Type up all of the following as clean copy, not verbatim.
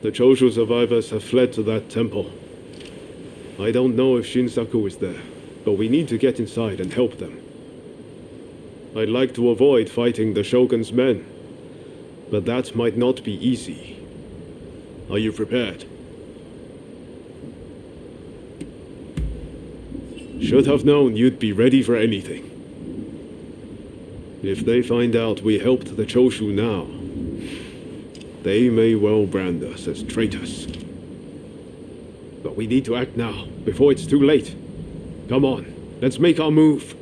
The Choshu survivors have fled to that temple. I don't know if Shinsaku is there, but we need to get inside and help them. I'd like to avoid fighting the Shogun's men, but that might not be easy. Are you prepared? Should have known you'd be ready for anything. If they find out we helped the Choshu now, they may well brand us as traitors. But we need to act now, before it's too late. Come on, let's make our move.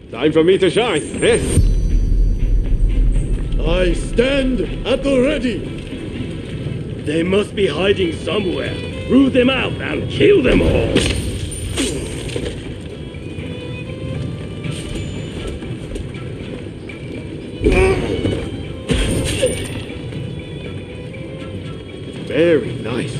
Time for me to shine, eh? I stand at the ready! They must be hiding somewhere. Root them out and kill them all! Very nice.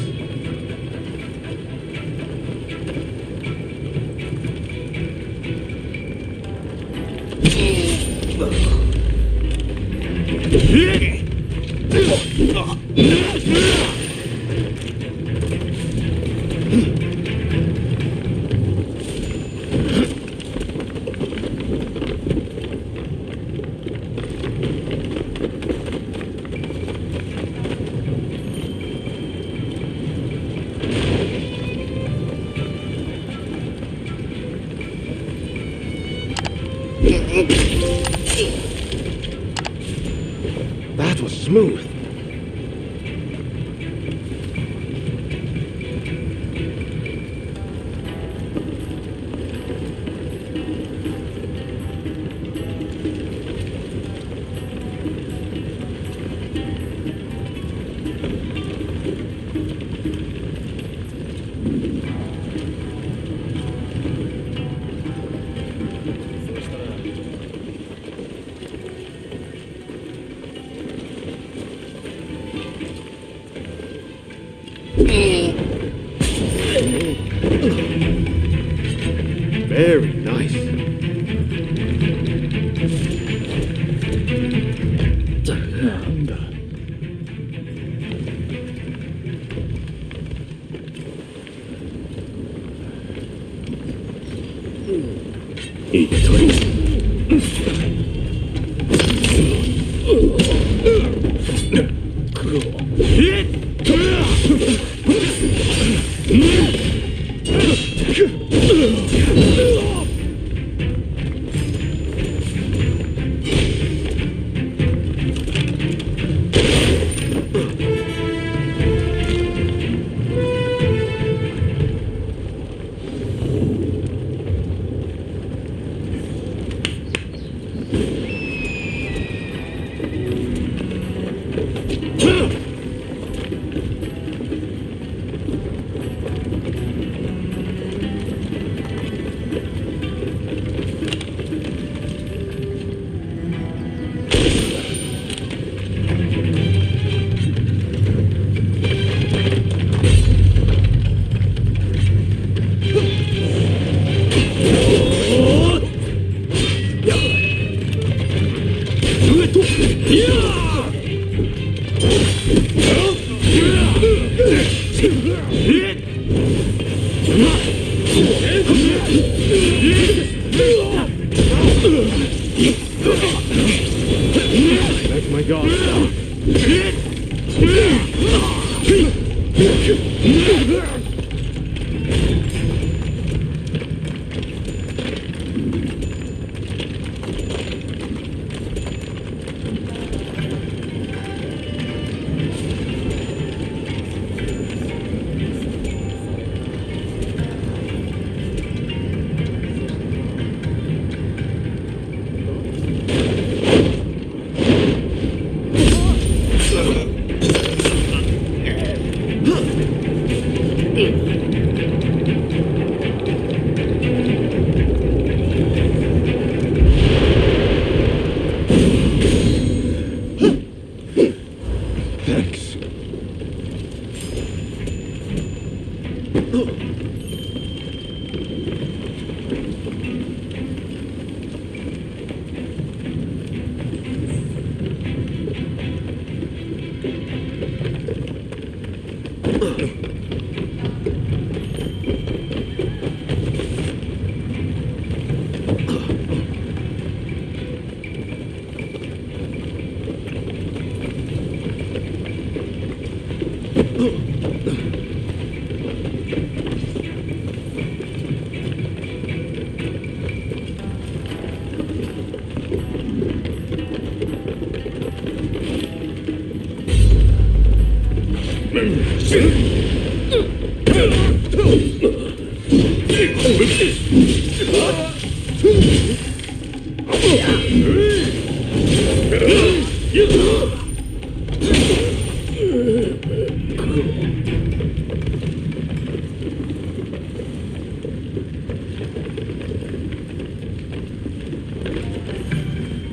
That was smooth. Very nice. That's my god.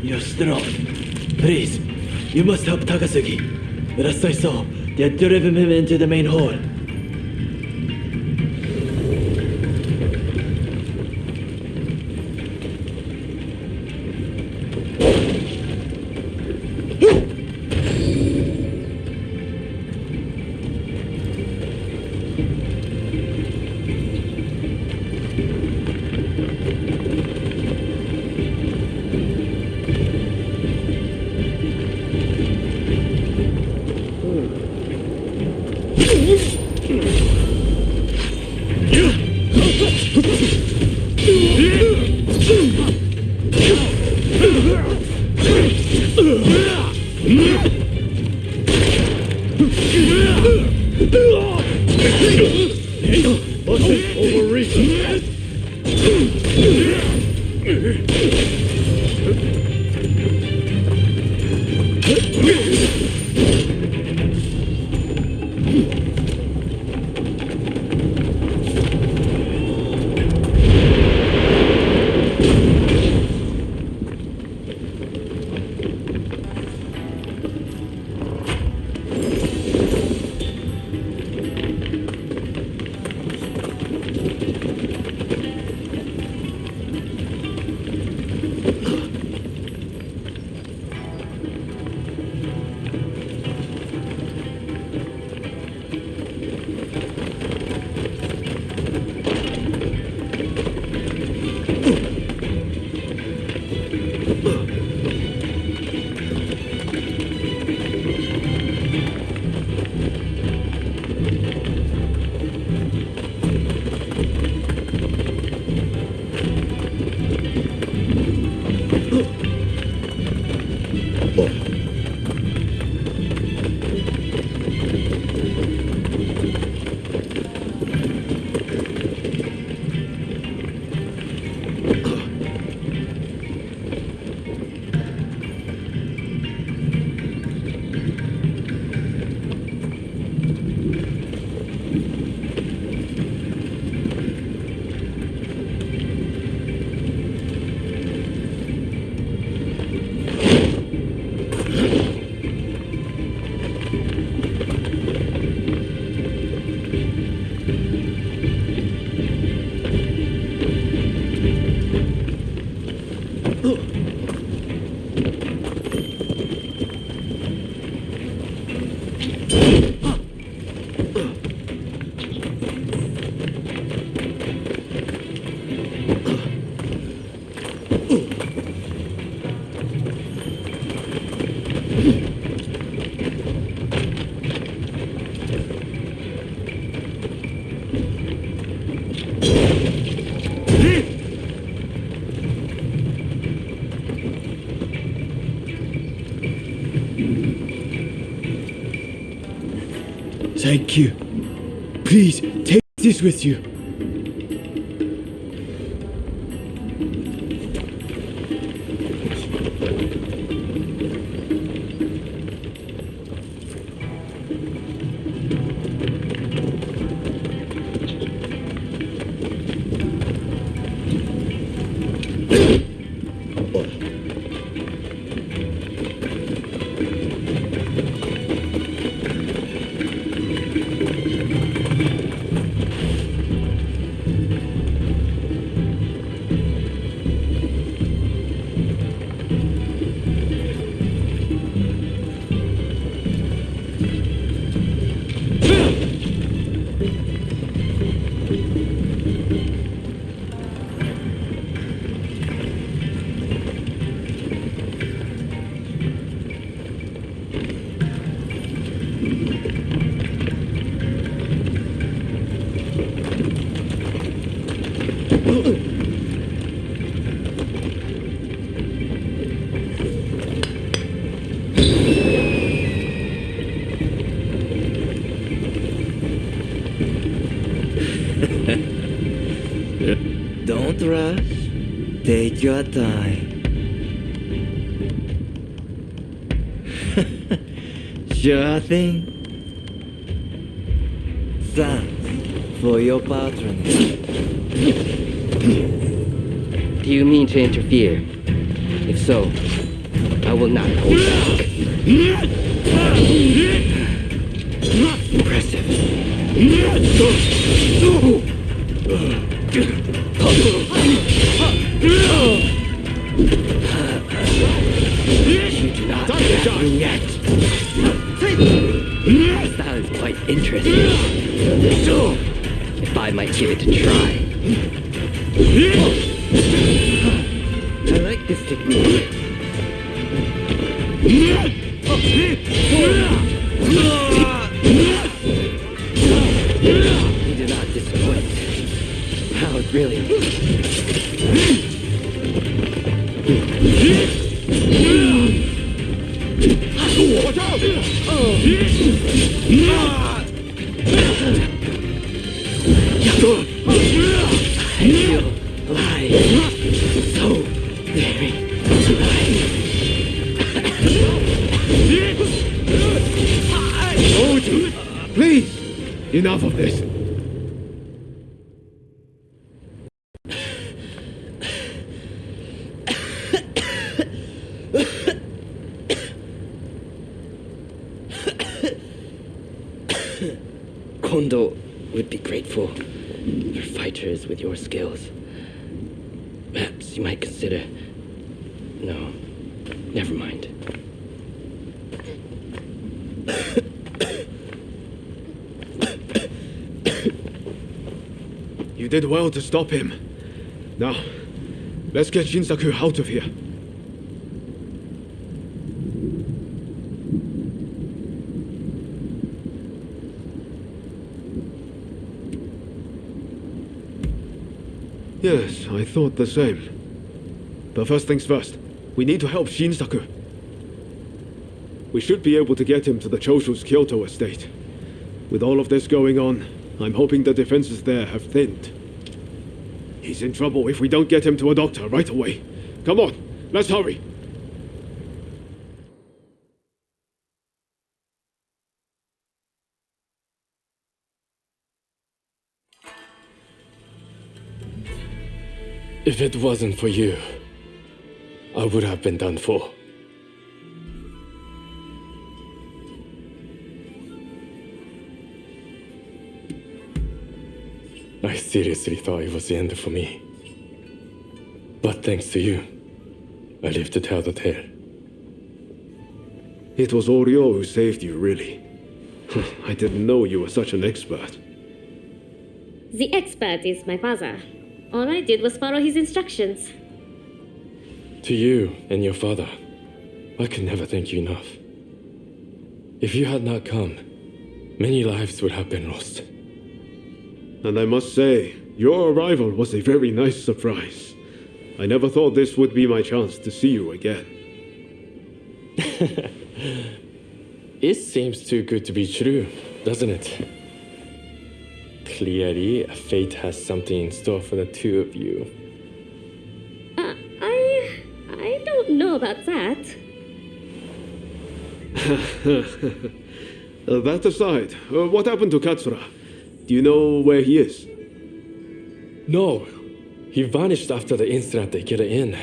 Yoshitaro, please, you must help Takasugi. Last I saw, they had driven him into the main hall. Thank you. Please, take this with you. Don't rush. Take your time. Sure thing. Thanks for your patronage. Do you mean to interfere? If so, I will not hold back. Impressive. You do not have me yet. My style is quite interesting. If I might give it a try. I like this technique. You do not disappoint. How brilliant. Watch out! I feel alive. So very alive. Please! Enough of this. Kondo would be grateful for fighters with your skills. Perhaps you might consider... No, never mind. You did well to stop him. Now, let's get Shinsaku out of here. Yes, I thought the same. But first things first, we need to help Shinsaku. We should be able to get him to the Choshu's Kyoto estate. With all of this going on, I'm hoping the defenses there have thinned. He's in trouble if we don't get him to a doctor right away. Come on, let's hurry. If it wasn't for you, I would have been done for. I seriously thought it was the end for me. But thanks to you, I lived to tell the tale. It was Oryo who saved you, really. I didn't know you were such an expert. The expert is my father. All I did was follow his instructions. To you and your father, I could never thank you enough. If you had not come, many lives would have been lost. And I must say, your arrival was a very nice surprise. I never thought this would be my chance to see you again. It seems too good to be true, doesn't it? Clearly, fate has something in store for the two of you. I don't know about that. That aside, what happened to Katsura? Do you know where he is? No, he vanished after the incident at the inn.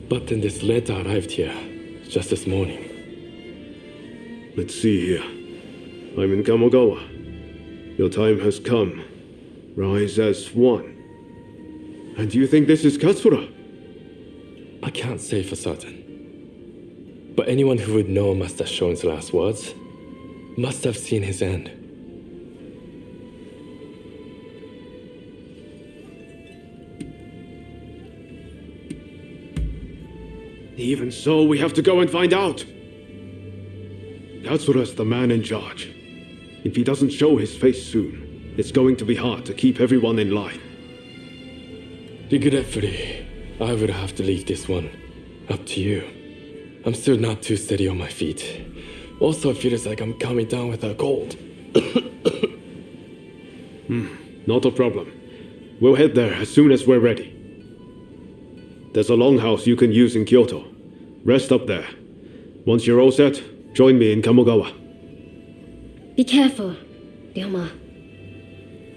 But then this letter arrived here, just this morning. Let's see here. I'm in Kamogawa. Your time has come. Rise as one. And do you think this is Katsura? I can't say for certain. But anyone who would know Master Shon's last words must have seen his end. Even so, we have to go and find out. Katsura's the man in charge. If he doesn't show his face soon, it's going to be hard to keep everyone in line. Regretfully, I would have to leave this one up to you. I'm still not too steady on my feet. Also, it feels like I'm coming down with a cold. Not a problem. We'll head there as soon as we're ready. There's a longhouse you can use in Kyoto. Rest up there. Once you're all set, join me in Kamogawa. Be careful, Ryoma.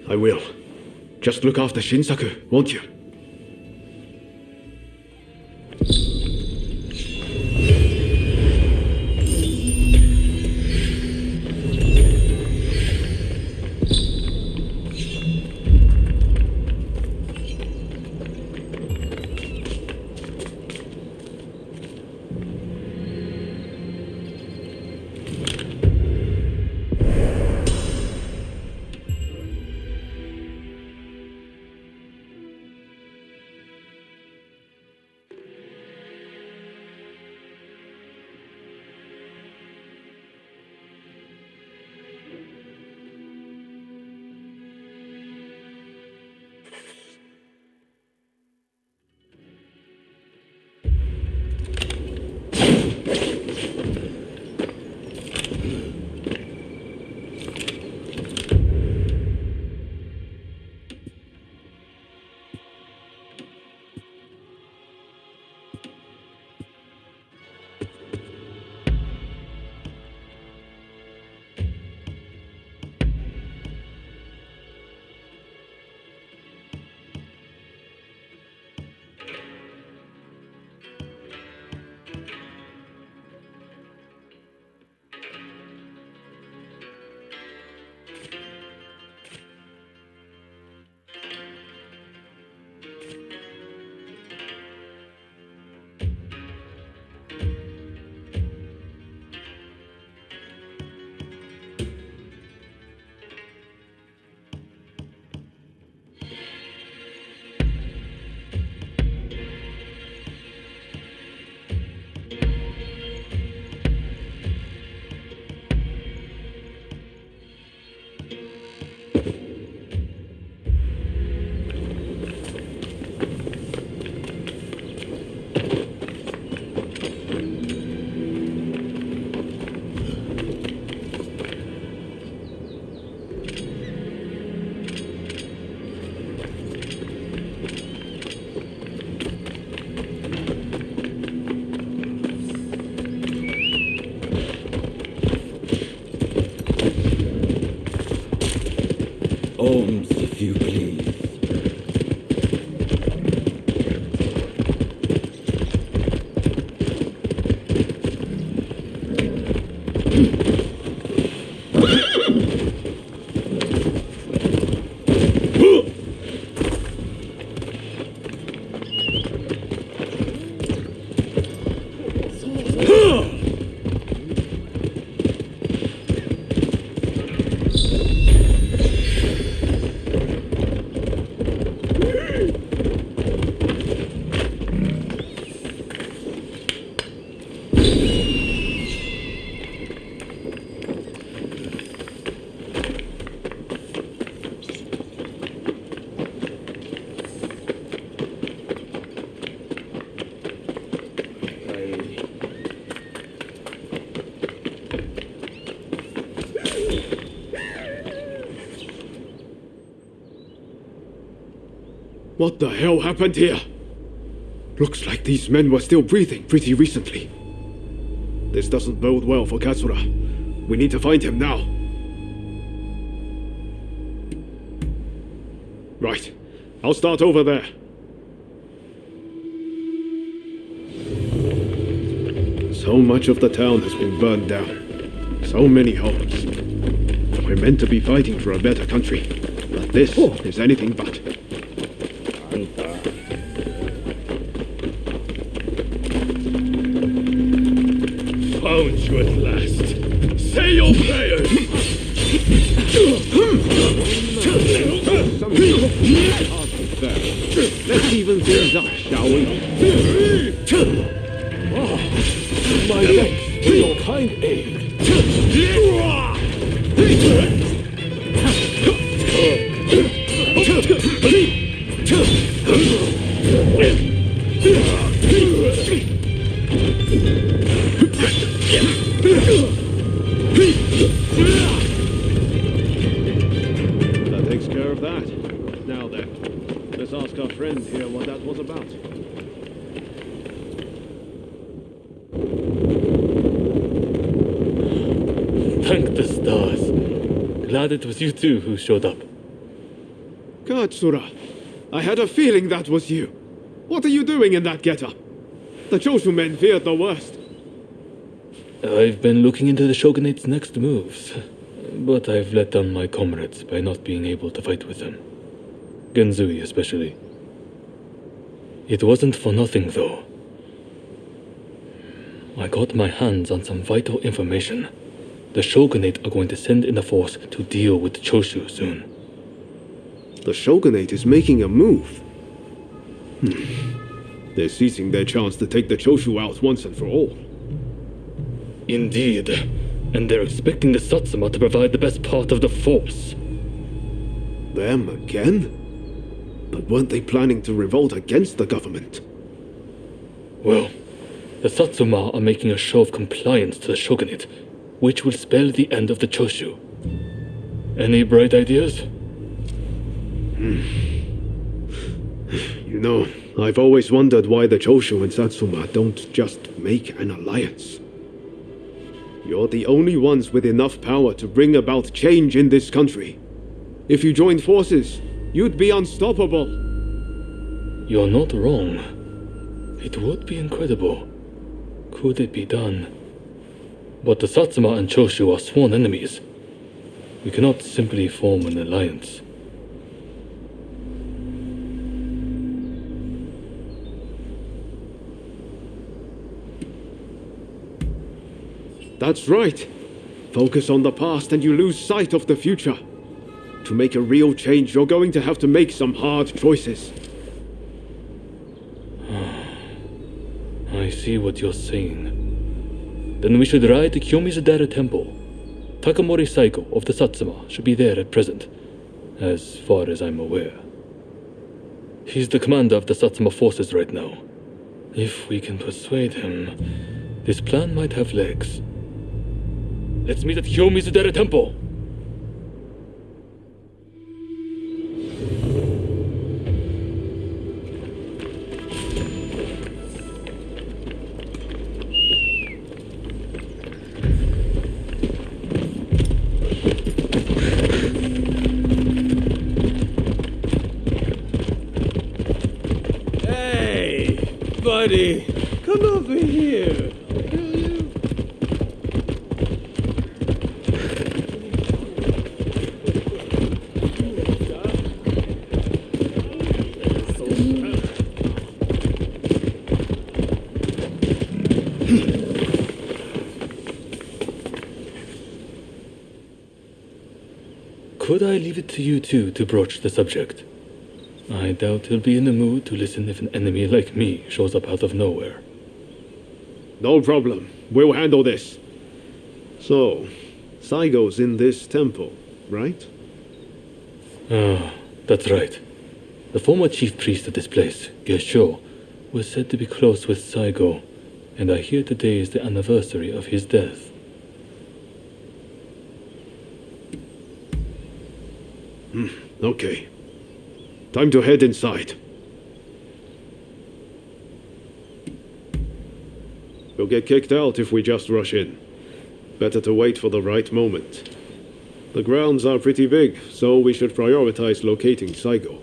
I will. Just look after Shinsaku, won't you? Arms, if you please. What the hell happened here? Looks like these men were still breathing pretty recently. This doesn't bode well for Katsura. We need to find him now. Right. I'll start over there. So much of the town has been burned down. So many homes. We're meant to be fighting for a better country, but this is anything but. Found you at last. Say your prayers! Let's even things up, shall we? My thanks for your kind aid. That takes care of that. that. Now then, let's ask our friend here what that was about. Thank the stars. Glad it was you two who showed up. Katsura, I had a feeling that was you. What are you doing in that getup? The Choshu men feared the worst. I've been looking into the Shogunate's next moves, but I've let down my comrades by not being able to fight with them. Genzui especially. It wasn't for nothing, though. I got my hands on some vital information. The Shogunate are going to send in a force to deal with the Choshu soon. The Shogunate is making a move. They're seizing their chance to take the Choshu out once and for all. Indeed. And they're expecting the Satsuma to provide the best part of the force. Them again? But weren't they planning to revolt against the government? Well, the Satsuma are making a show of compliance to the Shogunate, which will spell the end of the Choshu. Any bright ideas? You know, I've always wondered why the Choshu and Satsuma don't just make an alliance. You're the only ones with enough power to bring about change in this country. If you joined forces, you'd be unstoppable. You're not wrong. It would be incredible. Could it be done? But the Satsuma and Choshu are sworn enemies. We cannot simply form an alliance. That's right. Focus on the past and you lose sight of the future. To make a real change, you're going to have to make some hard choices. I see what you're saying. Then we should ride to Kyomizudera Temple. Takamori Saigo of the Satsuma should be there at present, as far as I'm aware. He's the commander of the Satsuma forces right now. If we can persuade him, this plan might have legs. Let's meet at Kyomizudera Temple! Hey, buddy, come over here. Could I leave it to you two to broach the subject? I doubt he'll be in the mood to listen if an enemy like me shows up out of nowhere. No problem. We'll handle this. So, Saigo's in this temple, right? Ah, that's right. The former chief priest of this place, Gesho, was said to be close with Saigo, and I hear today is the anniversary of his death. Okay. Time to head inside. We'll get kicked out if we just rush in. Better to wait for the right moment. The grounds are pretty big, so we should prioritize locating Saigo.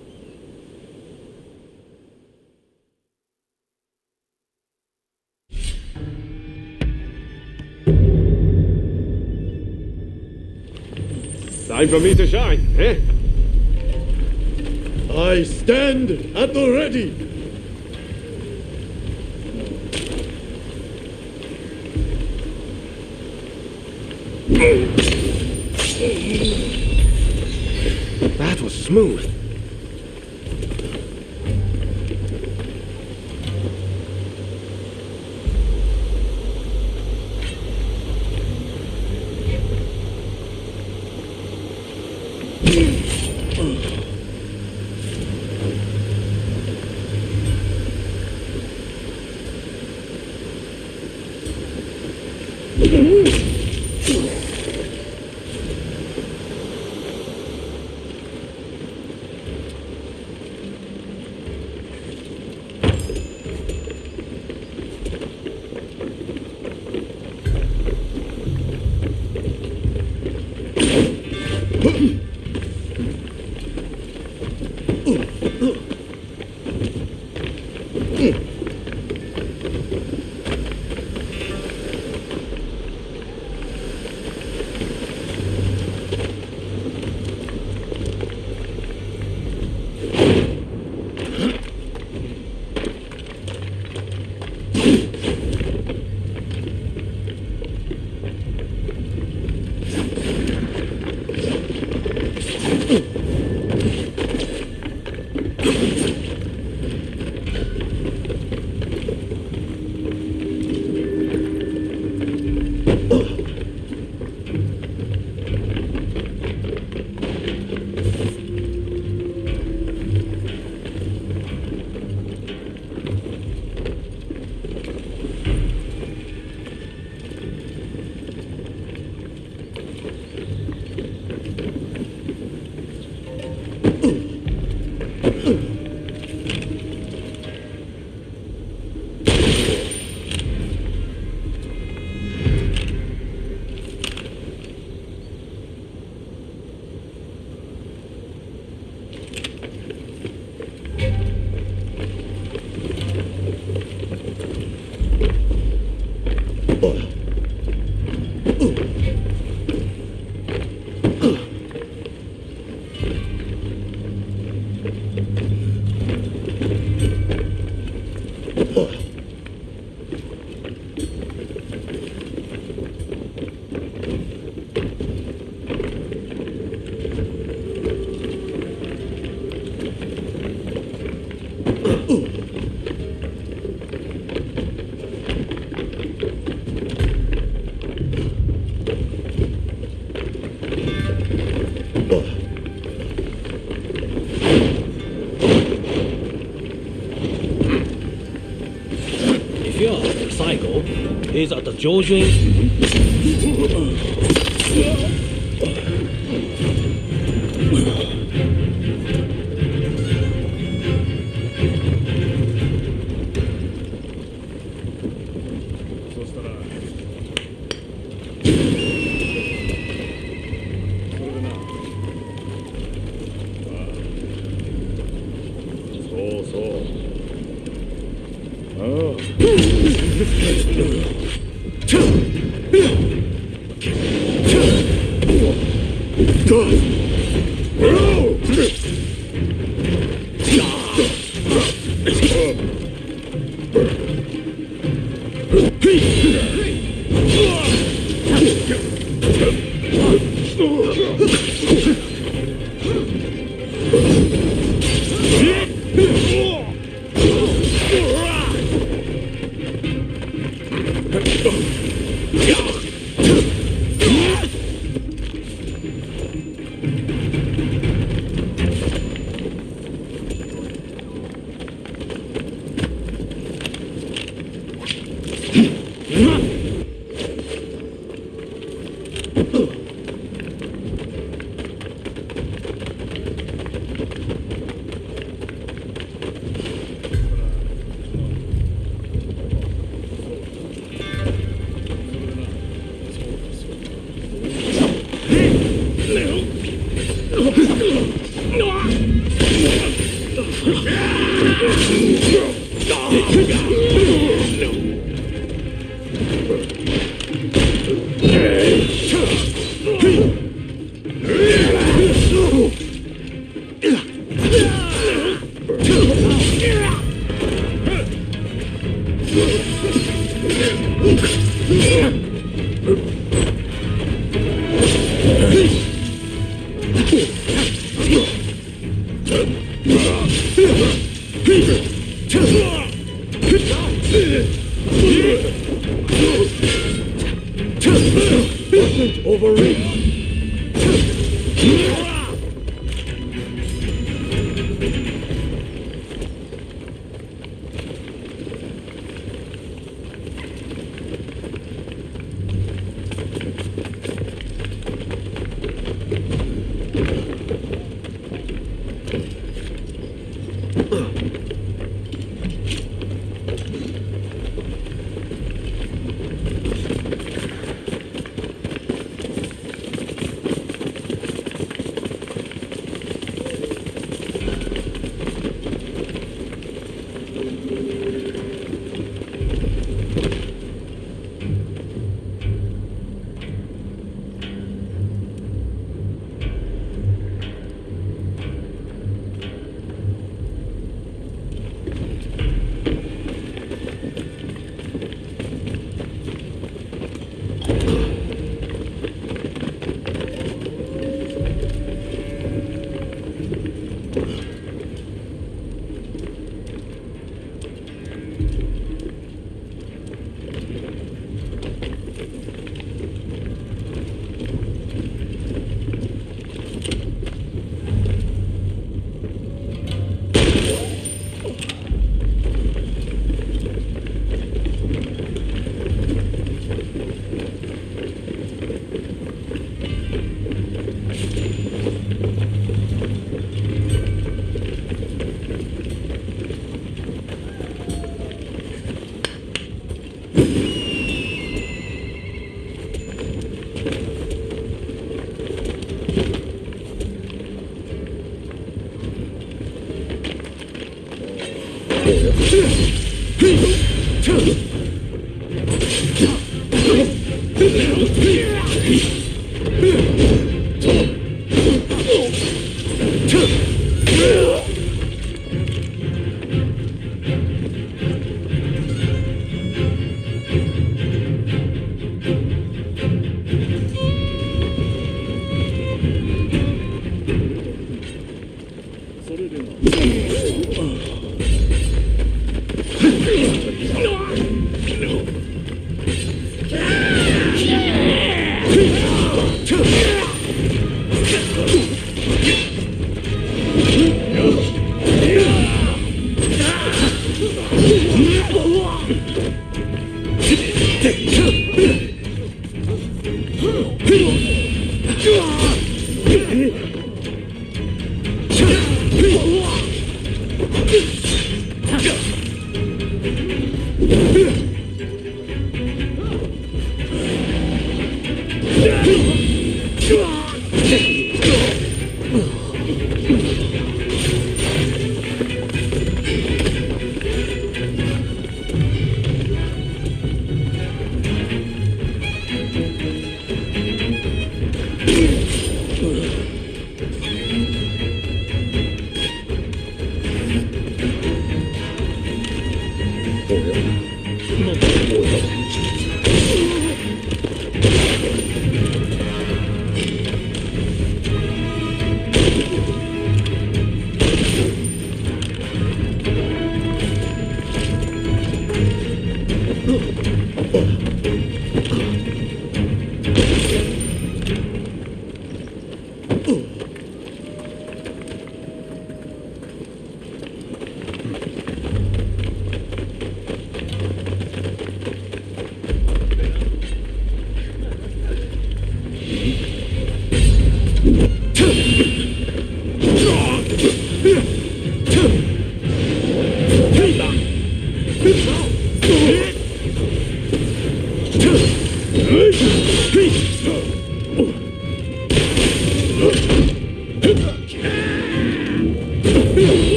Time for me to shine, eh? I stand at the ready. That was smooth. If you're after cycle, he's at the Jojin.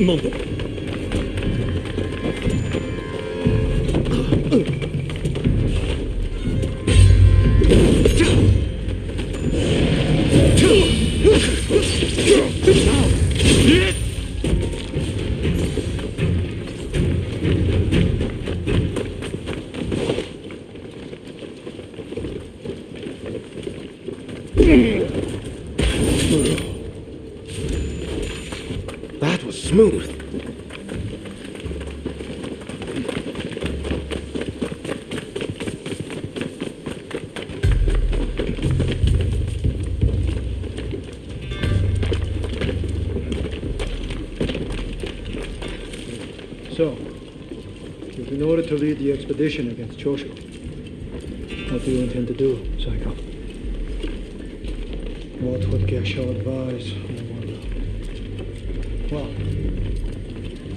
なんだ。That was smooth. So, if in order to lead the expedition against Choshu, what do you intend to do, Psycho? What would Gesho advise, I wonder? Well,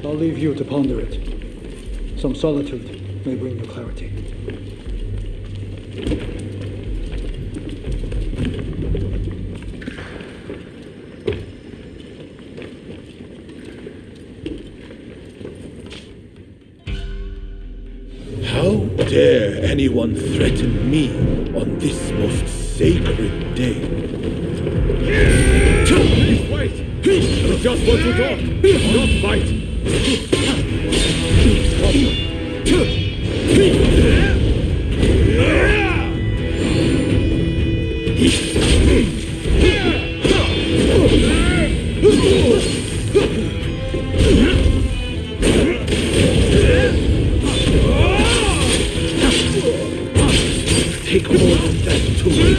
I'll leave you to ponder it. Some solitude may bring you clarity. dare anyone threaten me on this most sacred day? Wait! I just want to talk, not fight! Take more than that to win.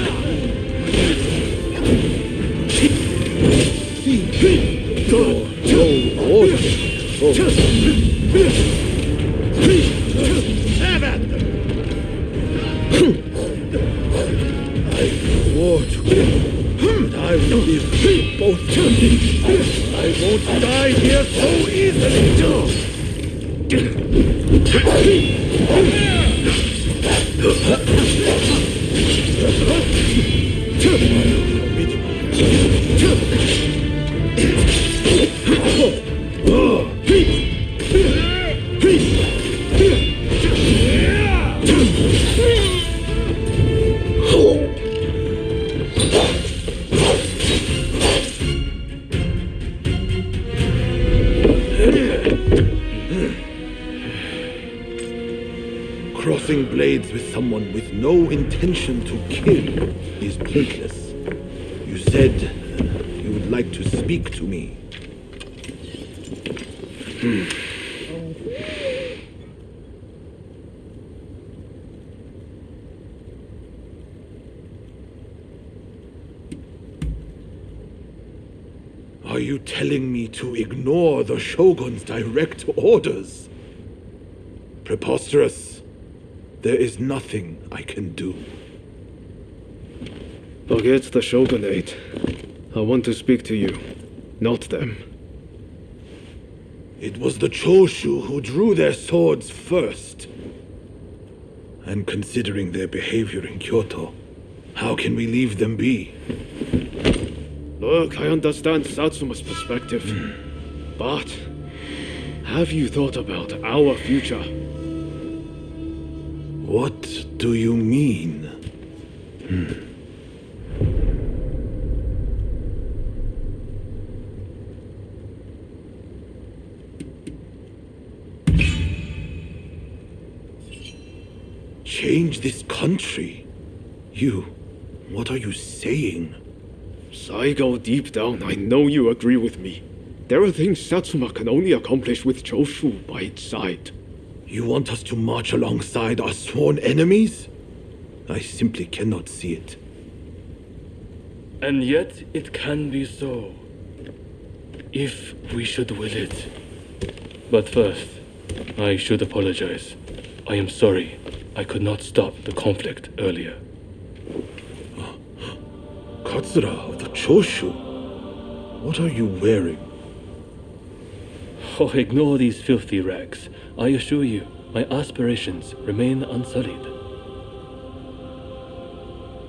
No order. Have at them! I swore to them that I will live both times. I won't die here so easily. Crossing blades with someone with no intention to kill is pointless. You said you would like to speak to me. Are you telling me to ignore the Shogun's direct orders? Preposterous. There is nothing I can do. Forget the shogunate. I want to speak to you, not them. It was the Choshu who drew their swords first. And considering their behavior in Kyoto, how can we leave them be? Look, I understand Satsuma's perspective. But have you thought about our future? What do you mean? Change this country? What are you saying? Saigo, deep down, I know you agree with me. There are things Satsuma can only accomplish with Choshu by its side. You want us to march alongside our sworn enemies? I simply cannot see it. And yet it can be so, if we should will it. But first, I should apologize. I am sorry I could not stop the conflict earlier. Katsura of the Choshu? What are you wearing? Oh, ignore these filthy rags. I assure you, my aspirations remain unsullied.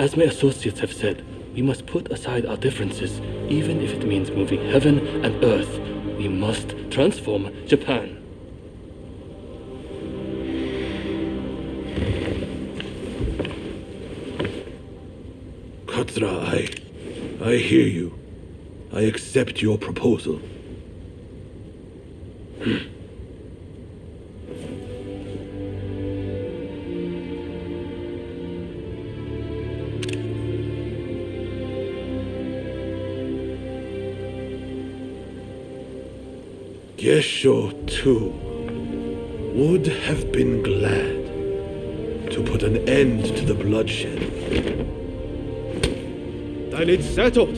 As my associates have said, we must put aside our differences, even if it means moving heaven and earth. We must transform Japan. Katsura, I hear you. I accept your proposal. Gesho, too, would have been glad to put an end to the bloodshed. Then it's settled.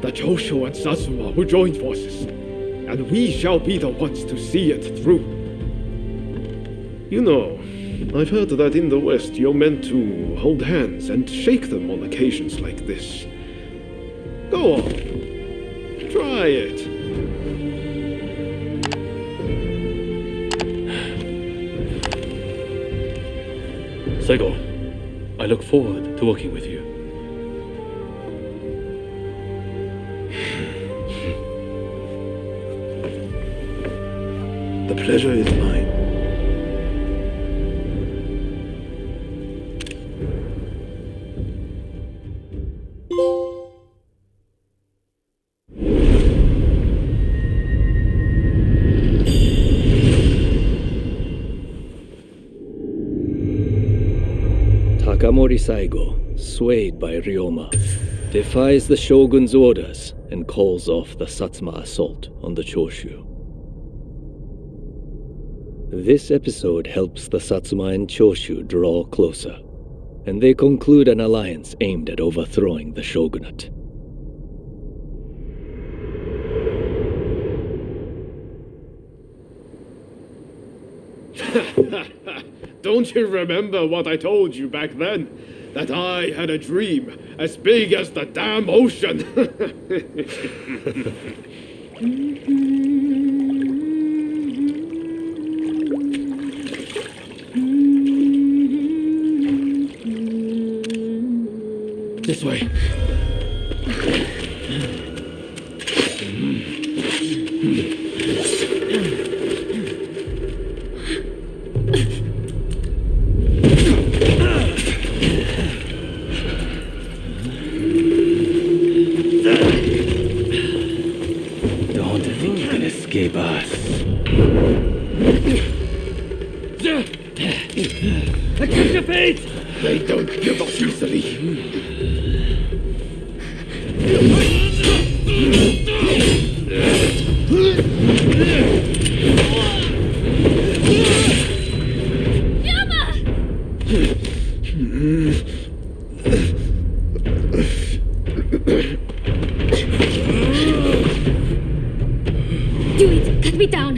The Choshu and Satsuma will join forces, and we shall be the ones to see it through. You know, I've heard that in the West you're meant to hold hands and shake them on occasions like this. Go on. Try it. Saigo, I look forward to working with you. The pleasure is mine. Takamori Saigo, swayed by Ryoma, defies the shogun's orders and calls off the Satsuma assault on the Choshu. This episode helps the Satsuma and Choshu draw closer, and they conclude an alliance aimed at overthrowing the shogunate. Don't you remember what I told you back then? That I had a dream as big as the damn ocean. This way. Don't think you can escape us. Catch your fate! They don't give up easily. Do it! Cut me down!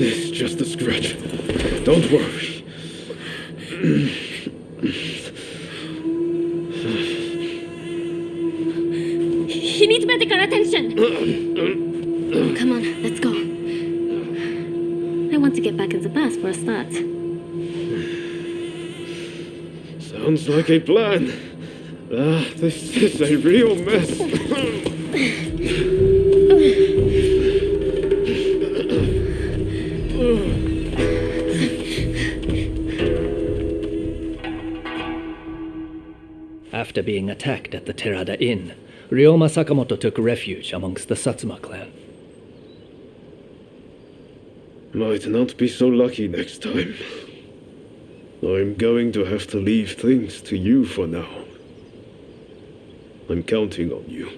It's just a scratch. Don't worry. He needs medical attention! Come on, let's go. I want to get back in the past for a start. Sounds like a plan. This is a real mess. After being attacked at the Terada Inn, Ryoma Sakamoto took refuge amongst the Satsuma clan. Might not be so lucky next time. I'm going to have to leave things to you for now. I'm counting on you.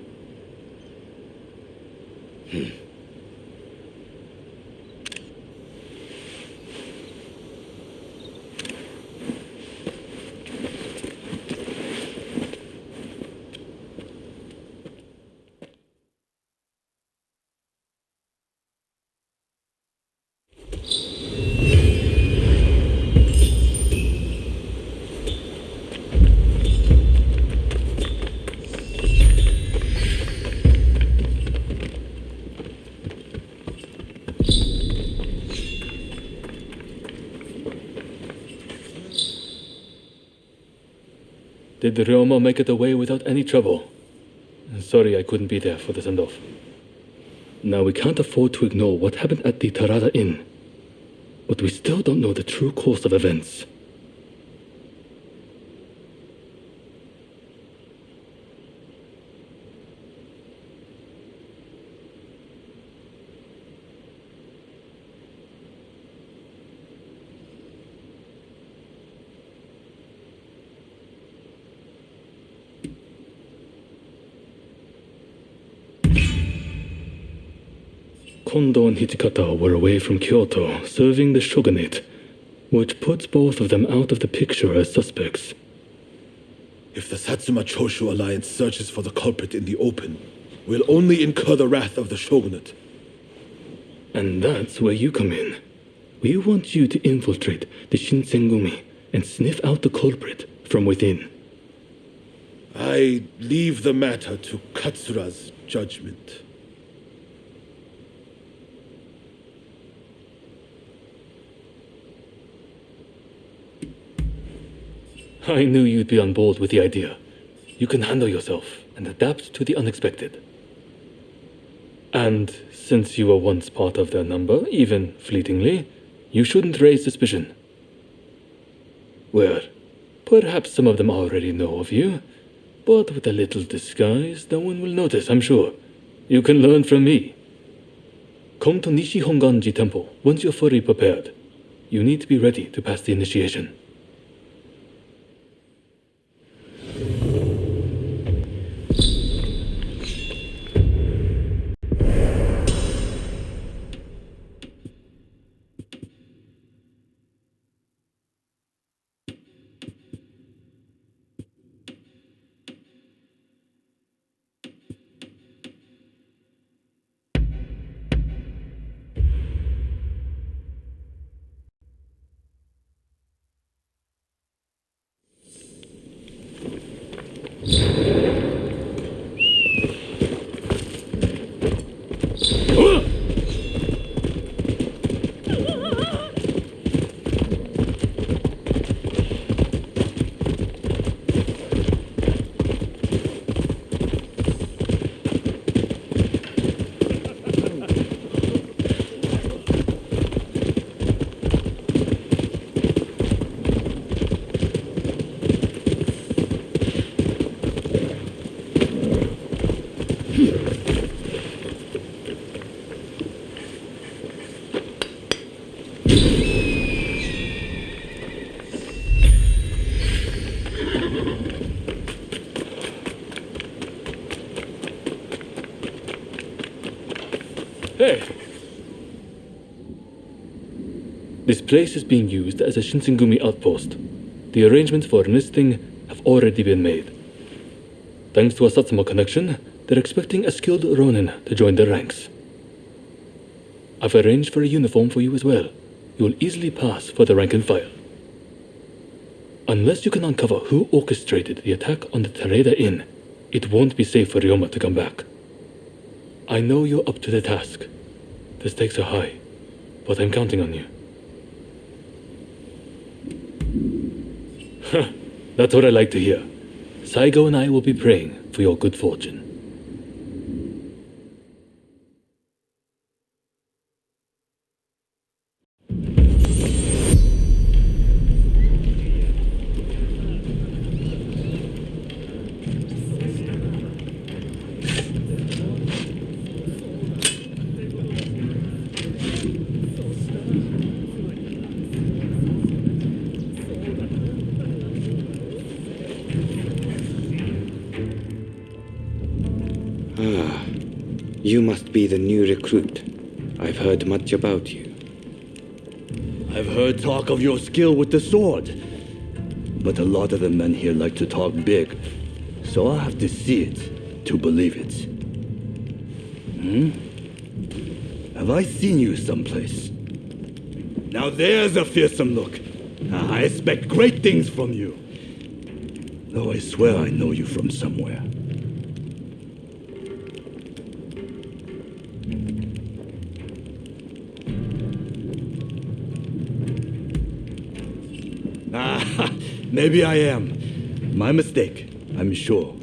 Did Ryoma make it away without any trouble? Sorry I couldn't be there for the send-off. Now we can't afford to ignore what happened at the Terada Inn. But we still don't know the true course of events. Kondo and Hichikata were away from Kyoto, serving the shogunate, which puts both of them out of the picture as suspects. If the Satsuma Choshu alliance searches for the culprit in the open, we'll only incur the wrath of the shogunate. And that's where you come in. We want you to infiltrate the Shinsengumi and sniff out the culprit from within. I leave the matter to Katsura's judgment. I knew you'd be on board with the idea. You can handle yourself and adapt to the unexpected. And since you were once part of their number, even fleetingly, you shouldn't raise suspicion. Well, perhaps some of them already know of you, but with a little disguise, no one will notice, I'm sure. You can learn from me. Come to Nishi Honganji Temple once you're fully prepared. You need to be ready to pass the initiation. Hey! This place is being used as a Shinsengumi outpost. The arrangements for enlisting have already been made. Thanks to a Satsuma connection, they're expecting a skilled Ronin to join their ranks. I've arranged for a uniform for you as well. You will easily pass for the rank and file. Unless you can uncover who orchestrated the attack on the Tereda Inn, it won't be safe for Ryoma to come back. I know you're up to the task. The stakes are high, but I'm counting on you. That's what I like to hear. Saigo and I will be praying for your good fortune. You must be the new recruit. I've heard much about you. I've heard talk of your skill with the sword. But a lot of the men here like to talk big. So I'll have to see it to believe it. Have I seen you someplace? Now there's a fearsome look. I expect great things from you. Though I swear I know you from somewhere. Maybe I am. My mistake, I'm sure.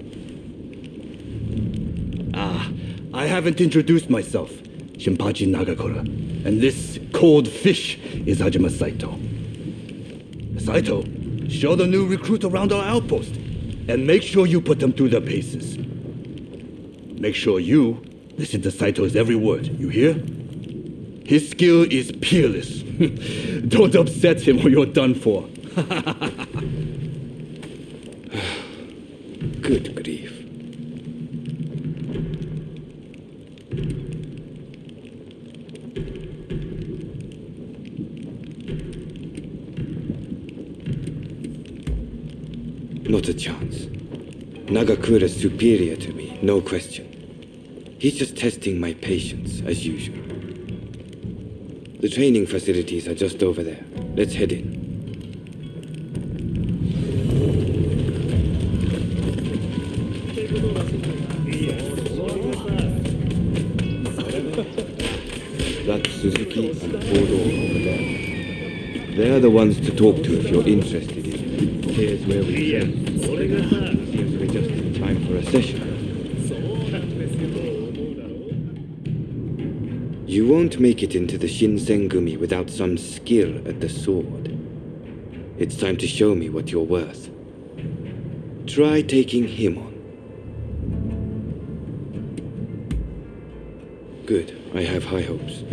I haven't introduced myself. Shinpachi Nagakura. And this cold fish is Hajime Saito. Saito, show the new recruit around our outpost. And make sure you put them through their paces. Make sure you listen to Saito's every word, you hear? His skill is peerless. Don't upset him or you're done for. Good grief. Not a chance. Nagakura's superior to me, no question. He's just testing my patience, as usual. The training facilities are just over there. Let's head in. That's Suzuki and Fodor over there. They're the ones to talk to if you're interested in it. Here's where we stand. Seems we're just in time for a session. You won't make it into the Shinsengumi without some skill at the sword. It's time to show me what you're worth. Try taking him on. Good. I have high hopes.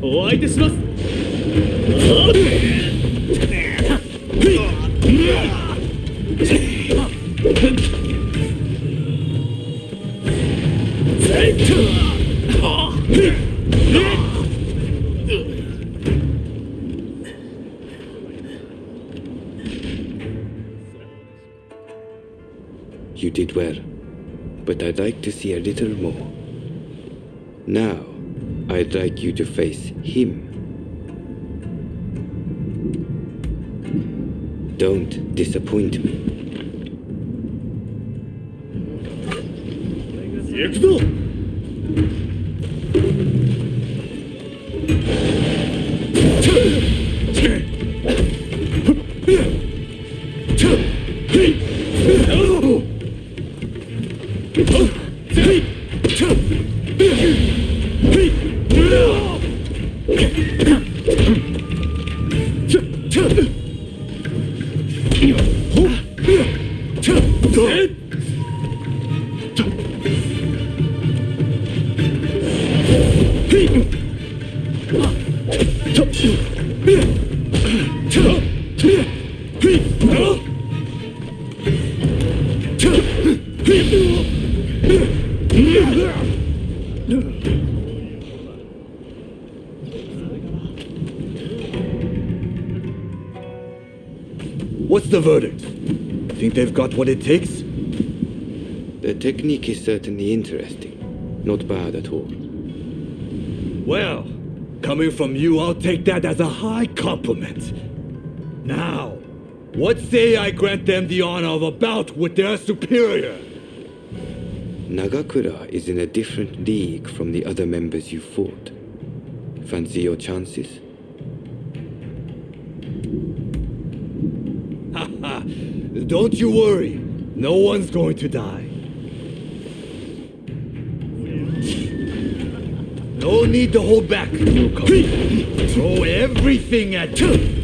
お相手します You did well, but I'd like to see a little more. Now, I'd like you to face him. Don't disappoint me. 行くぞ What's the verdict? Think they've got what it takes? The technique is certainly interesting. Not bad at all. Well, coming from you, I'll take that as a high compliment. Now, what say I grant them the honor of a bout with their superior? Nagakura is in a different league from the other members you fought. Fancy your chances? Haha, don't you worry. No one's going to die. No need to hold back, newcomer. Throw everything at you.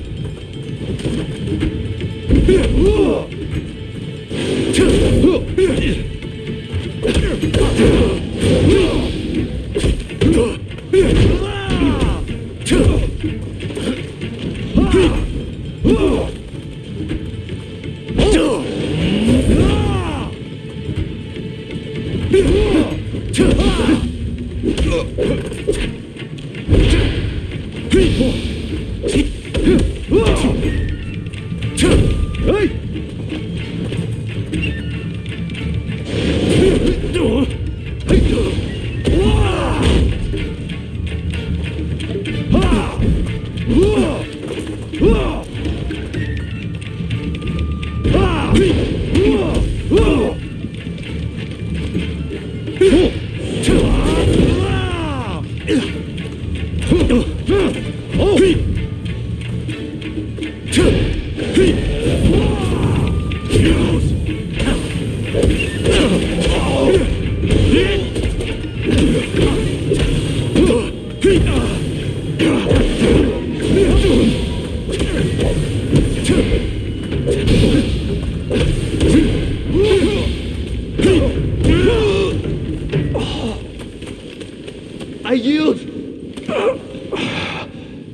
I yield!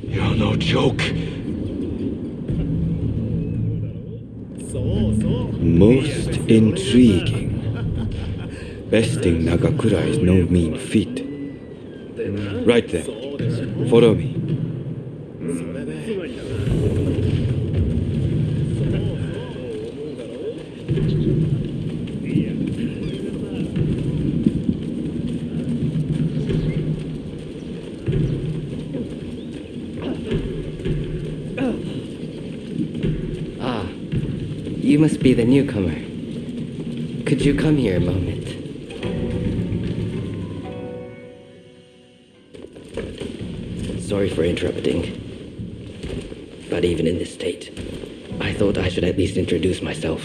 You're no joke. Most intriguing. Besting Nagakura is no mean feat. Right then, follow me. You must be the newcomer. Could you come here a moment? Sorry for interrupting. But even in this state, I thought I should at least introduce myself.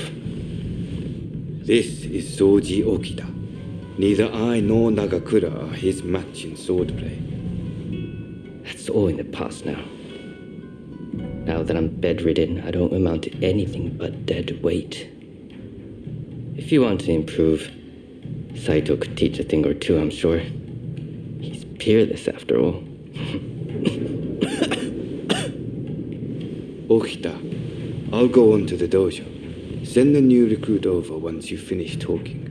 This is Soji Okita. Neither I nor Nagakura are his match in swordplay. That's all in the past now. Now that I'm bedridden, I don't amount to anything but dead weight. If you want to improve, Saito could teach a thing or two, I'm sure. He's peerless, after all. Okita, I'll go on to the dojo. Send the new recruit over once you finish talking.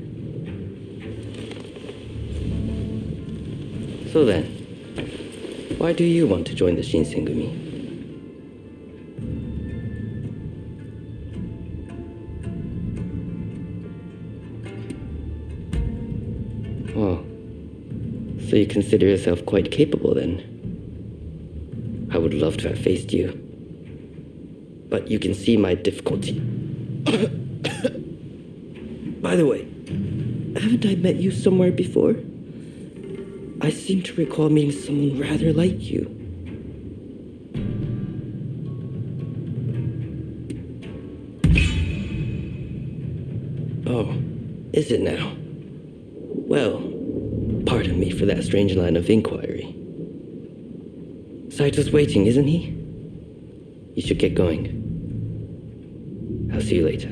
So then, why do you want to join the Shinsengumi? Oh, so you consider yourself quite capable then? I would love to have faced you. But you can see my difficulty. By the way, haven't I met you somewhere before? I seem to recall meeting someone rather like you. Oh, is it now? Well, pardon me for that strange line of inquiry. Saito's waiting, isn't he? You should get going. I'll see you later.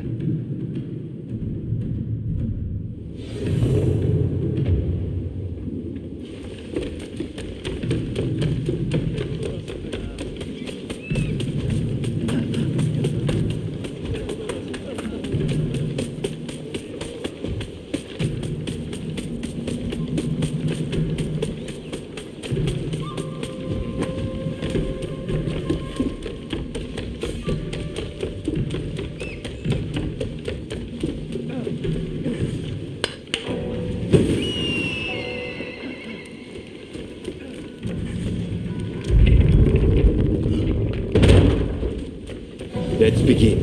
Let's begin.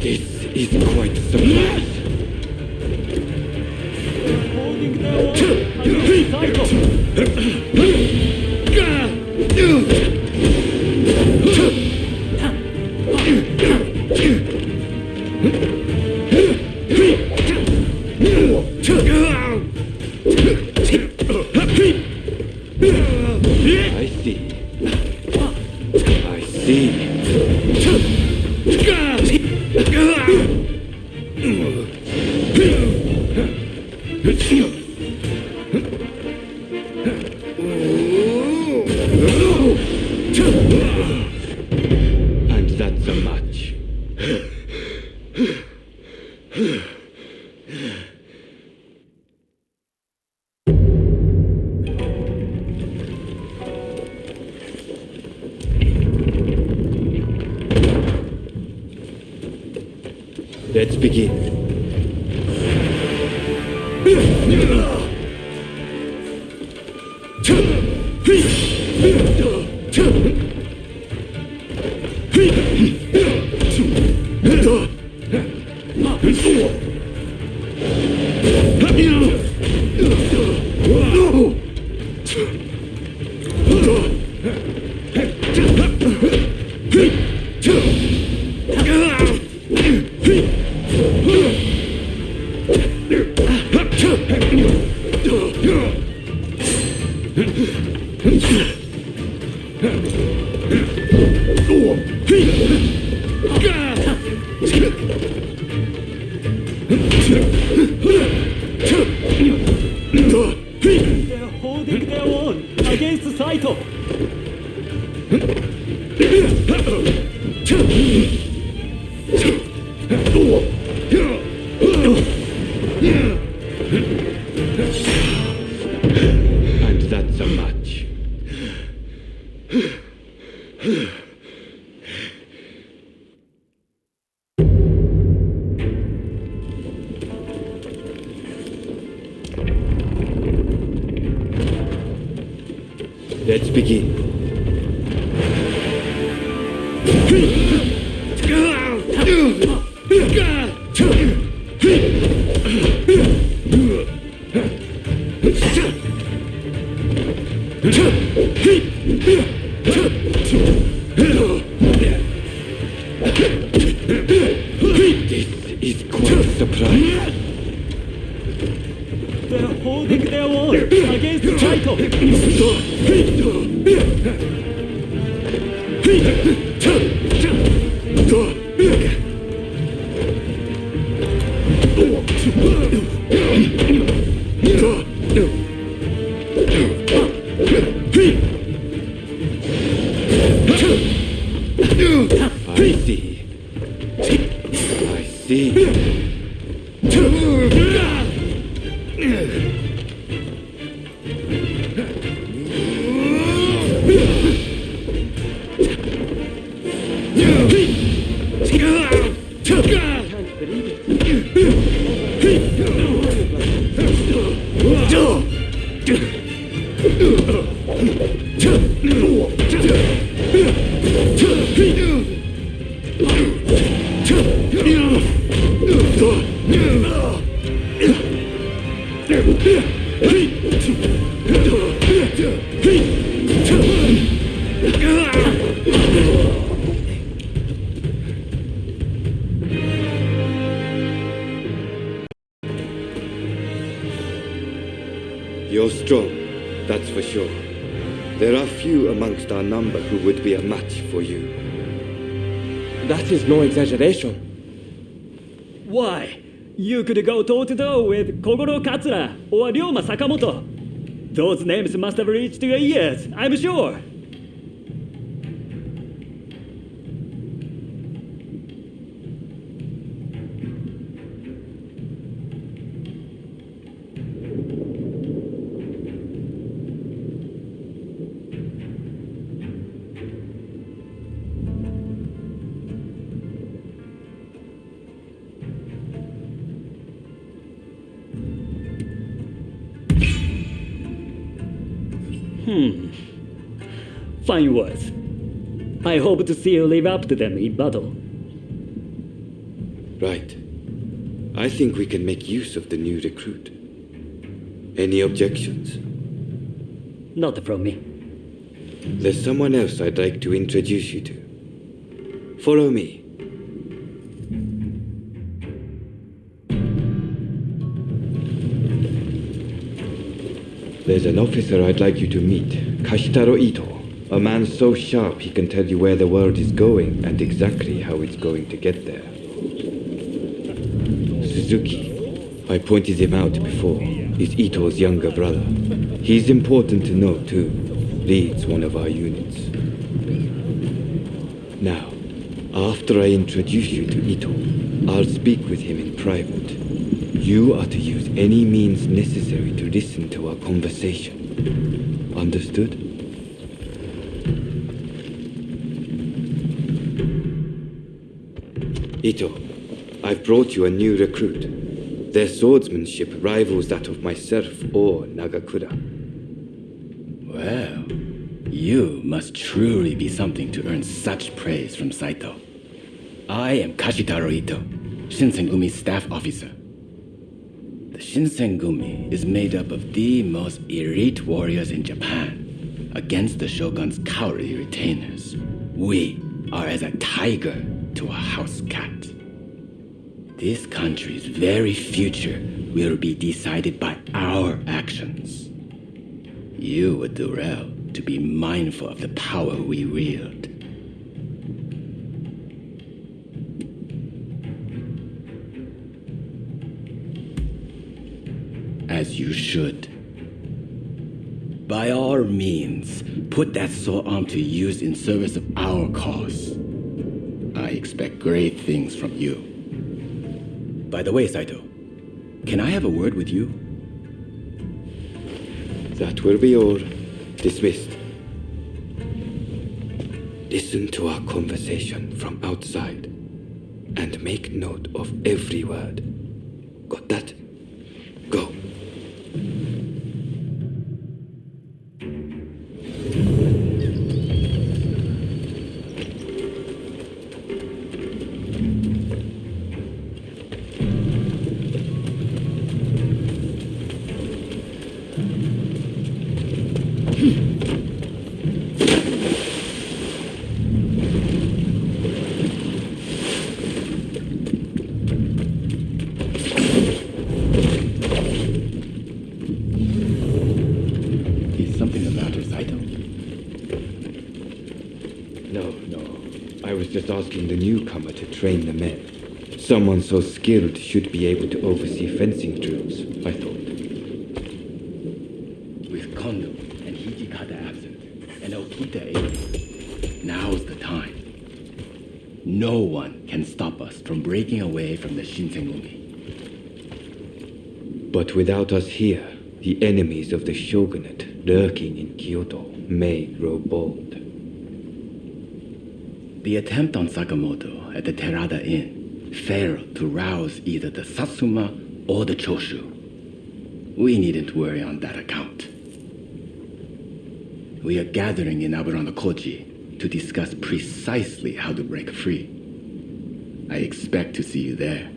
This is quite a surprise. I see. And that's a match. Let's begin. They're holding their own against Saito. And that's a match. Let's begin. This is quite a surprise. They're holding pick their war against Saito. I see. You're strong, that's for sure. There are few amongst our number who would be a match for you. That is no exaggeration. Why? You could go toe-to-toe with Kogoro Katsura or Ryoma Sakamoto. Those names must have reached your ears, I'm sure. Fine words. I hope to see you live up to them in battle. Right. I think we can make use of the new recruit. Any objections? Not from me. There's someone else I'd like to introduce you to. Follow me. There's an officer I'd like you to meet, Kashitaro Ito. A man so sharp he can tell you where the world is going and exactly how it's going to get there. Suzuki, I pointed him out before, is Ito's younger brother. He's important to know too. Leads one of our units. Now, after I introduce you to Ito, I'll speak with him in private. You are to use any means necessary to listen to our conversation. Understood? Ito, I've brought you a new recruit. Their swordsmanship rivals that of myself or Nagakura. Well, you must truly be something to earn such praise from Saito. I am Kashitaro Ito, Shinsengumi staff officer. The Shinsengumi is made up of the most elite warriors in Japan against the shogun's cowardly retainers. We are as a tiger to a house cat. This country's very future will be decided by our actions. You would do well to be mindful of the power we wield. As you should. By all means, put that sword arm to use in service of our cause. I expect great things from you. By the way, Saito, can I have a word with you? That will be all. Dismissed. Listen to our conversation from outside and make note of every word. Got that? Go. just asking the newcomer to train the men. Someone so skilled should be able to oversee fencing drills, I thought. With Kondo and Hijikata absent, and Okita able, now's the time. No one can stop us from breaking away from the Shinsengumi. But without us here, the enemies of the shogunate lurking in Kyoto may grow bold. The attempt on Sakamoto at the Terada Inn failed to rouse either the Satsuma or the Choshu. We needn't worry on that account. We are gathering in Aburano-Kochi to discuss precisely how to break free. I expect to see you there.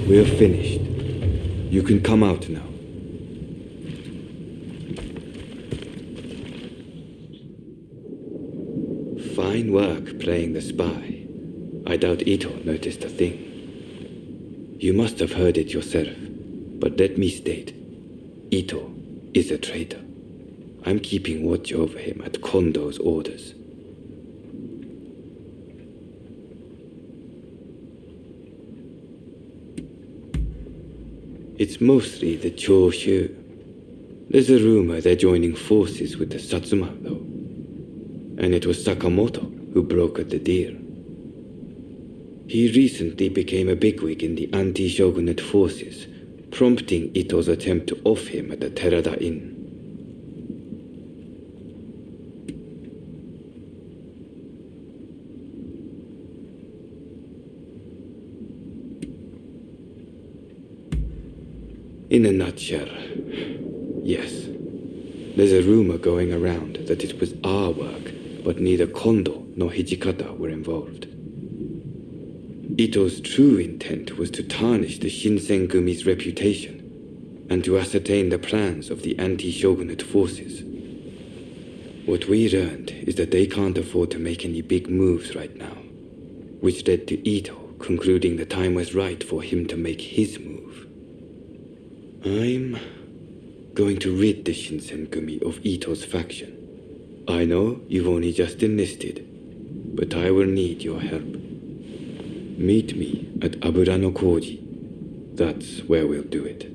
We're finished. You can come out now. Fine work playing the spy. I doubt Ito noticed a thing. You must have heard it yourself, but let me state, Ito is a traitor. I'm keeping watch over him at Kondo's orders. It's mostly the Choshu. There's a rumor they're joining forces with the Satsuma, though. And it was Sakamoto who brokered the deal. He recently became a bigwig in the anti-shogunate forces, prompting Ito's attempt to off him at the Terada Inn. In a nutshell, yes. There's a rumor going around that it was our work, but neither Kondo nor Hijikata were involved. Ito's true intent was to tarnish the Shinsengumi's reputation and to ascertain the plans of the anti-shogunate forces. What we learned is that they can't afford to make any big moves right now, which led to Ito concluding the time was right for him to make his move. I'm going to rid the Shinsengumi of Ito's faction. I know you've only just enlisted, but I will need your help. Meet me at Aburano-Koji. That's where we'll do it.